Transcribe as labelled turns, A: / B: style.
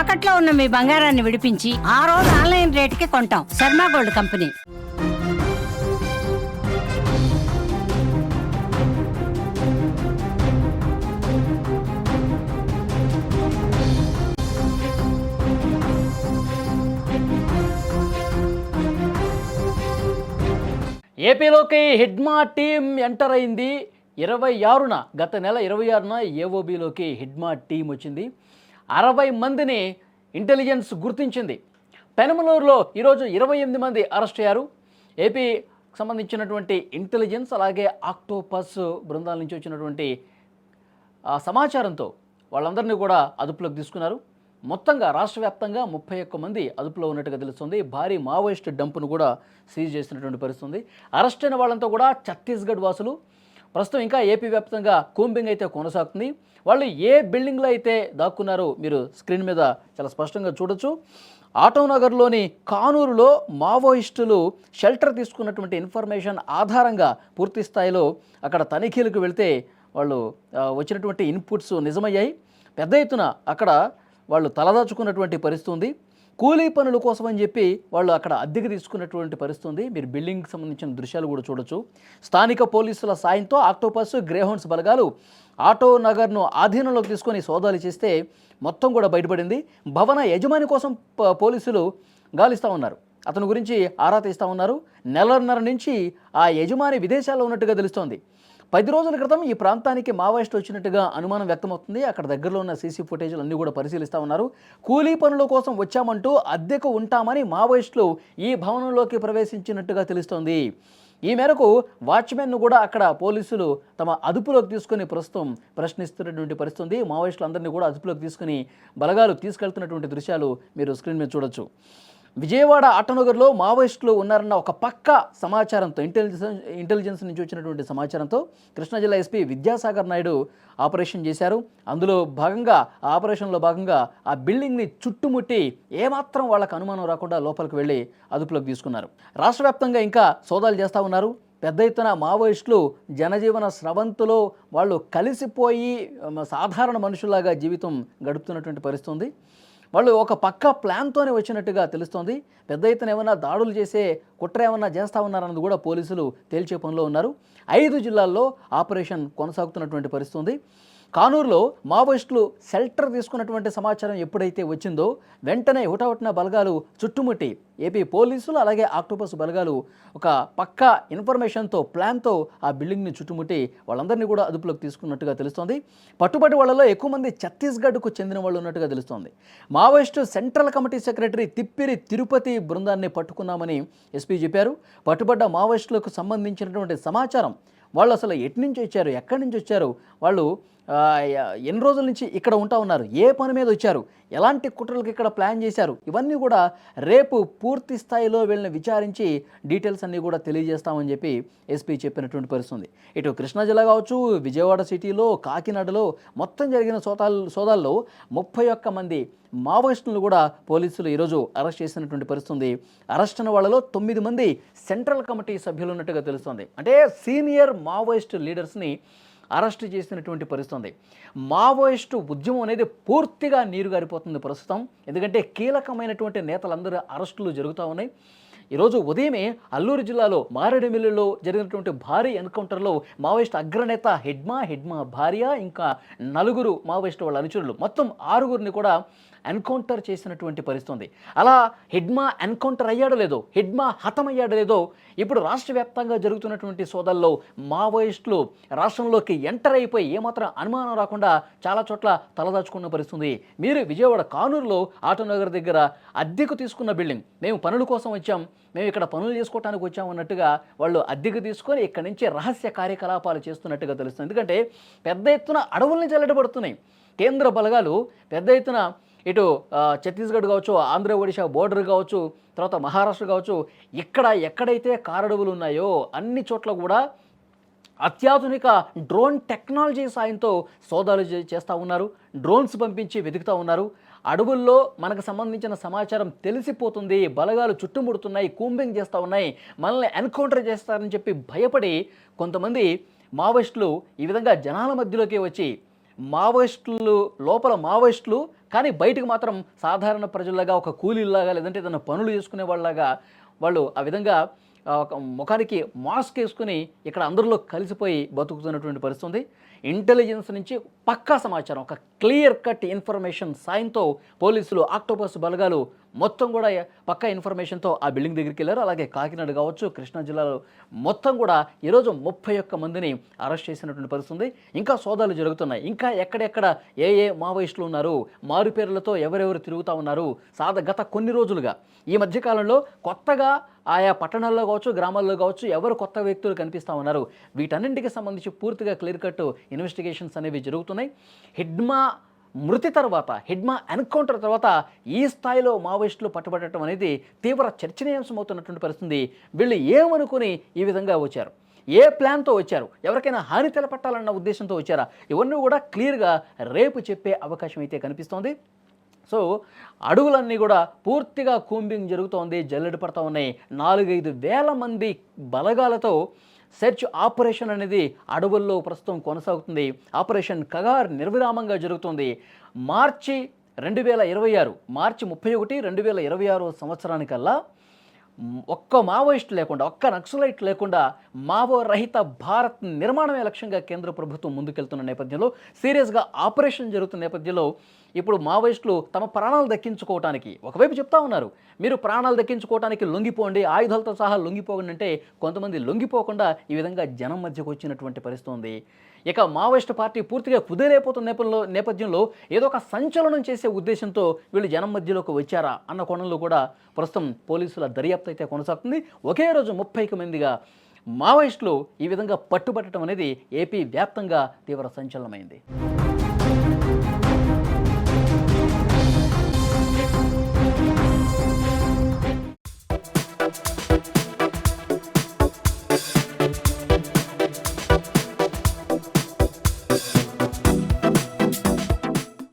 A: తాకట్లో ఉన్న మీ బంగారాన్ని విడిపించి ఆ రోజు ఆన్లైన్ రేటుకి కొంటాం. Sharma gold company.
B: ఏపీలోకి హిడ్మా టీం ఎంటర్ అయింది. 26న గత నెల 26న ఏఓబీలోకి హిడ్మా టీం వచ్చింది. 60 మందిని ఇంటెలిజెన్స్ గుర్తించింది. పెనమలూరులో ఈరోజు 28 మంది అరెస్ట్ అయ్యారు. ఏపీకి సంబంధించినటువంటి ఇంటెలిజెన్స్ అలాగే ఆక్టోపస్ బృందాల నుంచి వచ్చినటువంటి సమాచారంతో వాళ్ళందరినీ కూడా అదుపులోకి తీసుకున్నారు. మొత్తంగా రాష్ట్ర వ్యాప్తంగా 31 మంది అదుపులో ఉన్నట్టుగా తెలుస్తుంది. భారీ మావోయిస్ట్ డంపును కూడా సీజ్ చేసినటువంటి పరిస్థితుంది. అరెస్ట్ అయిన వాళ్ళంతా కూడా ఛత్తీస్గఢ్ వాసులు. ప్రస్తుతం ఇంకా ఏపీ వ్యాప్తంగా కూంబింగ్ అయితే కొనసాగుతుంది. వాళ్ళు ఏ బిల్డింగ్లో అయితే దాక్కున్నారో మీరు స్క్రీన్ మీద చాలా స్పష్టంగా చూడొచ్చు. ఆటోనగర్లోని కానూరులో మావోయిస్టులు షెల్టర్ తీసుకున్నటువంటి ఇన్ఫర్మేషన్ ఆధారంగా పూర్తి స్థాయిలో అక్కడ తనిఖీలకు వెళ్తే వాళ్ళు వచ్చినటువంటి ఇన్పుట్స్ నిజమయ్యాయి. పెద్ద ఎత్తున అక్కడ వాళ్ళు తలదాచుకున్నటువంటి పరిస్థితి ఉంది. కూలీ పనుల కోసం అని చెప్పి వాళ్ళు అక్కడ అద్దెకు తీసుకున్నటువంటి పరిస్థితి ఉంది. మీరు బిల్డింగ్కి సంబంధించిన దృశ్యాలు కూడా చూడొచ్చు. స్థానిక పోలీసుల సాయంతో ఆక్టోపస్ గ్రేహౌండ్స్ బలగాలు ఆటో నగర్ను ఆధీనంలోకి తీసుకొని సోదాలు చేస్తే మొత్తం కూడా బయటపడింది. భవన యజమాని కోసం పోలీసులు గాలిస్తూ ఉన్నారు. అతని గురించి ఆరా తీస్తూ ఉన్నారు. నెలన్నర నుంచి ఆ యజమాని విదేశాల్లో ఉన్నట్టుగా తెలుస్తోంది. 10 రోజుల క్రితం ఈ ప్రాంతానికి మావోయిస్టు వచ్చినట్టుగా అనుమానం వ్యక్తమవుతుంది. అక్కడ దగ్గరలో ఉన్న సీసీ ఫుటేజ్లు అన్నీ కూడా పరిశీలిస్తూ ఉన్నారు. కూలీ పనుల కోసం వచ్చామంటూ అద్దెకు ఉంటామని మావోయిస్టులు ఈ భవనంలోకి ప్రవేశించినట్టుగా తెలుస్తోంది. ఈ మేరకు వాచ్మెన్ను కూడా అక్కడ పోలీసులు తమ అదుపులోకి తీసుకుని ప్రస్తుతం ప్రశ్నిస్తున్నటువంటి పరిస్థితి. మావోయిస్టులందరినీ కూడా అదుపులోకి తీసుకుని బలగాలు తీసుకెళ్తున్నటువంటి దృశ్యాలు మీరు స్క్రీన్ మీద చూడొచ్చు. విజయవాడ ఆటోనగర్లో మావోయిస్టులు ఉన్నారన్న ఒక పక్క సమాచారంతో ఇంటెలిజెన్స్ నుంచి వచ్చినటువంటి సమాచారంతో కృష్ణా జిల్లా ఎస్పీ విద్యాసాగర్ నాయుడు ఆపరేషన్ చేశారు. అందులో భాగంగా ఆపరేషన్లో భాగంగా ఆ బిల్డింగ్ని చుట్టుముట్టి ఏమాత్రం వాళ్ళకు అనుమానం రాకుండా లోపలికి వెళ్ళి అదుపులోకి తీసుకున్నారు. రాష్ట్ర వ్యాప్తంగా ఇంకా సోదాలు చేస్తూ ఉన్నారు. పెద్ద ఎత్తున మావోయిస్టులు జనజీవన స్రవంతిలో వాళ్ళు కలిసిపోయి సాధారణ మనుషులాగా జీవితం గడుపుతున్నటువంటి పరిస్థితి ఉంది. వాళ్ళు ఒక పక్క ప్లాన్తోనే వచ్చినట్టుగా తెలుస్తోంది. పెద్ద ఎత్తున ఏమైనా దాడులు చేసే కుట్ర ఏమన్నా చేస్తూ ఉన్నారన్నది కూడా పోలీసులు తేల్చే పనిలో ఉన్నారు. 5 జిల్లాల్లో ఆపరేషన్ కొనసాగుతున్నటువంటి పరిస్థితి ఉంది. కానూరులో మావోయిస్టులు షెల్టర్ తీసుకున్నటువంటి సమాచారం ఎప్పుడైతే వచ్చిందో వెంటనే హుటాహుటిన బలగాలు చుట్టుముట్టి ఏపీ పోలీసులు అలాగే ఆక్టోపస్ బలగాలు ఒక పక్క ఇన్ఫర్మేషన్తో ప్లాన్తో ఆ బిల్డింగ్ని చుట్టుముట్టి వాళ్ళందరినీ కూడా అదుపులోకి తీసుకున్నట్టుగా తెలుస్తోంది. పట్టుబడి వాళ్ళలో ఎక్కువ మంది ఛత్తీస్గఢ్కు చెందిన వాళ్ళు ఉన్నట్టుగా తెలుస్తోంది. Maoist central committee secretary Tippiri Tirupati బృందాన్ని పట్టుకున్నామని ఎస్పీ చెప్పారు. పట్టుబడ్డ మావోయిస్టులకు సంబంధించినటువంటి సమాచారం వాళ్ళు అసలు నుంచి వచ్చారు, ఎక్కడి నుంచి వచ్చారు, వాళ్ళు ఎన్ని రోజుల నుంచి ఇక్కడ ఉంటా ఉన్నారు, ఏ పని మీద వచ్చారు, ఎలాంటి కుట్రలకు ఇక్కడ ప్లాన్ చేశారు, ఇవన్నీ కూడా రేపు పూర్తి స్థాయిలో వీళ్ళని విచారించి డీటెయిల్స్ అన్నీ కూడా తెలియజేస్తామని చెప్పి ఎస్పీ చెప్పినటువంటి పరిస్థితుంది. ఇటు కృష్ణా జిల్లా కావచ్చు, విజయవాడ సిటీలో, కాకినాడలో మొత్తం జరిగిన సోదాల్లో 31 మంది మావోయిస్టులను కూడా పోలీసులు ఈరోజు అరెస్ట్ చేసినటువంటి పరిస్థితుంది. అరెస్ట్ అయిన వాళ్ళలో 9 మంది సెంట్రల్ కమిటీ సభ్యులు ఉన్నట్టుగా తెలుస్తుంది. అంటే సీనియర్ మావోయిస్ట్ లీడర్స్ని అరెస్ట్ చేసినటువంటి పరిస్థితుంది. మావోయిస్టు ఉద్యమం అనేది పూర్తిగా నీరుగారిపోతుంది ప్రస్తుతం. ఎందుకంటే కీలకమైనటువంటి నేతలందరూ అరెస్టులు జరుగుతూ ఉన్నాయి. ఈరోజు ఉదయమే అల్లూరు జిల్లాలో మారేడుమిల్లిలో జరిగినటువంటి భారీ ఎన్కౌంటర్లో మావోయిస్ట్ అగ్రనేత హిడ్మా భార్య ఇంకా 4 మావోయిస్టు వాళ్ళ అనుచరులు మొత్తం 6గురిని కూడా ఎన్కౌంటర్ చేసినటువంటి పరిస్థితుంది. అలా హిడ్మా ఎన్కౌంటర్ అయ్యాడో లేదో, హిడ్మా హతమయ్యాడో లేదో ఇప్పుడు రాష్ట్ర వ్యాప్తంగా జరుగుతున్నటువంటి సోదాల్లో మావోయిస్టులు రాష్ట్రంలోకి ఎంటర్ అయిపోయి ఏమాత్రం అనుమానం రాకుండా చాలా చోట్ల తలదాచుకున్న పరిస్థితుంది. మీరు విజయవాడ కానూరులో ఆటోనగర్ దగ్గర అద్దెకు తీసుకున్న బిల్డింగ్, మేము పనుల కోసం వచ్చాం, మేము ఇక్కడ పనులు చేసుకోవడానికి వచ్చామన్నట్టుగా వాళ్ళు అద్దెకు తీసుకొని ఇక్కడి నుంచి రహస్య కార్యకలాపాలు చేస్తున్నట్టుగా తెలుస్తుంది. ఎందుకంటే పెద్ద ఎత్తున అడవుల్ని జల్లెడబడుతున్నాయి. కేంద్ర బలగాలు పెద్ద ఎత్తున ఇటు ఛత్తీస్గఢ్ కావచ్చు, ఆంధ్ర ఒడిశా బోర్డర్ కావచ్చు, తర్వాత మహారాష్ట్ర కావచ్చు, ఎక్కడైతే కారడవులు ఉన్నాయో అన్ని చోట్ల కూడా అత్యాధునిక డ్రోన్ టెక్నాలజీ సాయంతో సోదాలు చేస్తూ ఉన్నారు. డ్రోన్స్ పంపించి వెతుకుతూ ఉన్నారు. అడవుల్లో మనకు సంబంధించిన సమాచారం తెలిసిపోతుంది, బలగాలు చుట్టుముడుతున్నాయి, కూంబింగ్ చేస్తూ ఉన్నాయి, మనల్ని ఎన్కౌంటర్ చేస్తారని చెప్పి భయపడి కొంతమంది మావోయిస్టులు ఈ విధంగా జనాల మధ్యలోకి వచ్చి మావోయిస్టులు కానీ బయటకు మాత్రం సాధారణ ప్రజల్లాగా ఒక కూలీలాగా లేదంటే ఏదైనా పనులు చేసుకునే వాళ్ళలాగా వాళ్ళు ఆ విధంగా ఒక ముఖానికి మాస్క్ వేసుకుని ఇక్కడ అందరిలో కలిసిపోయి బతుకుతున్నటువంటి పరిస్థితి ఉంది. ఇంటెలిజెన్స్ నుంచి పక్కా సమాచారం, ఒక క్లియర్ కట్ ఇన్ఫర్మేషన్ సాయంతో పోలీసులు, ఆక్టోపస్ బలగాలు మొత్తం కూడా పక్కా ఇన్ఫర్మేషన్తో ఆ బిల్డింగ్ దగ్గరికి వెళ్ళారు. అలాగే కాకినాడ కావచ్చు, కృష్ణా జిల్లాలో మొత్తం కూడా ఈరోజు 31 మందిని అరెస్ట్ చేసినటువంటి పరిస్థితి ఉంది. ఇంకా సోదాలు జరుగుతున్నాయి. ఇంకా ఎక్కడెక్కడ ఏ మావోయిస్టులు ఉన్నారు, మారు పేర్లతో ఎవరెవరు తిరుగుతూ ఉన్నారు, గత కొన్ని రోజులుగా ఈ మధ్యకాలంలో కొత్తగా ఆయా పట్టణాల్లో కావచ్చు, గ్రామాల్లో కావచ్చు ఎవరు కొత్త వ్యక్తులు కనిపిస్తూ ఉన్నారు, వీటన్నింటికి సంబంధించి పూర్తిగా క్లియర్ కట్ ఇన్వెస్టిగేషన్స్ అనేవి జరుగుతున్నాయి. హిడ్మా మృతి తర్వాత, హిడ్మా ఎన్కౌంటర్ తర్వాత ఈ స్థాయిలో మావోయిస్టులు పట్టుబడటం అనేది తీవ్ర చర్చనీయాంశం అవుతున్నటువంటి పరిస్థితి. వీళ్ళు ఏమనుకుని ఈ విధంగా వచ్చారు, ఏ ప్లాన్తో వచ్చారు, ఎవరికైనా హాని తెలపట్టాలన్న ఉద్దేశంతో వచ్చారా, ఇవన్నీ కూడా క్లియర్గా రేపు చెప్పే అవకాశం అయితే కనిపిస్తోంది. సో అడుగులన్నీ కూడా పూర్తిగా కూంబింగ్ జరుగుతోంది, జల్లెడ పడుతూ ఉన్నాయి. 4-5 వేల మంది బలగాలతో సెర్చ్ ఆపరేషన్ అనేది అడవుల్లో ప్రస్తుతం కొనసాగుతుంది. ఆపరేషన్ కగార్ నిర్విరామంగా జరుగుతుంది. మార్చి 2026 మార్చి 31, 2026 సంవత్సరానికల్లా ఒక్క మావోయిస్ట్ లేకుండా, ఒక్క నక్సలైట్ లేకుండా మావో రహిత భారత్ నిర్మాణమే లక్ష్యంగా కేంద్ర ప్రభుత్వం ముందుకెళ్తున్న నేపథ్యంలో, సీరియస్గా ఆపరేషన్ జరుగుతున్న నేపథ్యంలో ఇప్పుడు మావోయిస్టులు తమ ప్రాణాలు దక్కించుకోవటానికి ఒకవైపు చెప్తా ఉన్నారు, మీరు ప్రాణాలు దక్కించుకోవటానికి లొంగిపోండి, ఆయుధాలతో సహా లొంగిపోండి అంటే కొంతమంది లొంగిపోకుండా ఈ విధంగా జనం మధ్యకు వచ్చినటువంటి పరిస్థితి ఉంది. ఇక మావోయిస్టు పార్టీ పూర్తిగా కుదేలైపోతున్న నేపథ్యంలో ఏదో ఒక సంచలనం చేసే ఉద్దేశంతో వీళ్ళు జనం మధ్యలోకి వచ్చారా అన్న కోణంలో కూడా ప్రస్తుతం పోలీసుల దర్యాప్తు అయితే కొనసాగుతుంది. ఒకే రోజు 30 మందిగా మావోయిస్టులు ఈ విధంగా పట్టుబట్టడం అనేది ఏపీ వ్యాప్తంగా తీవ్ర సంచలనమైంది.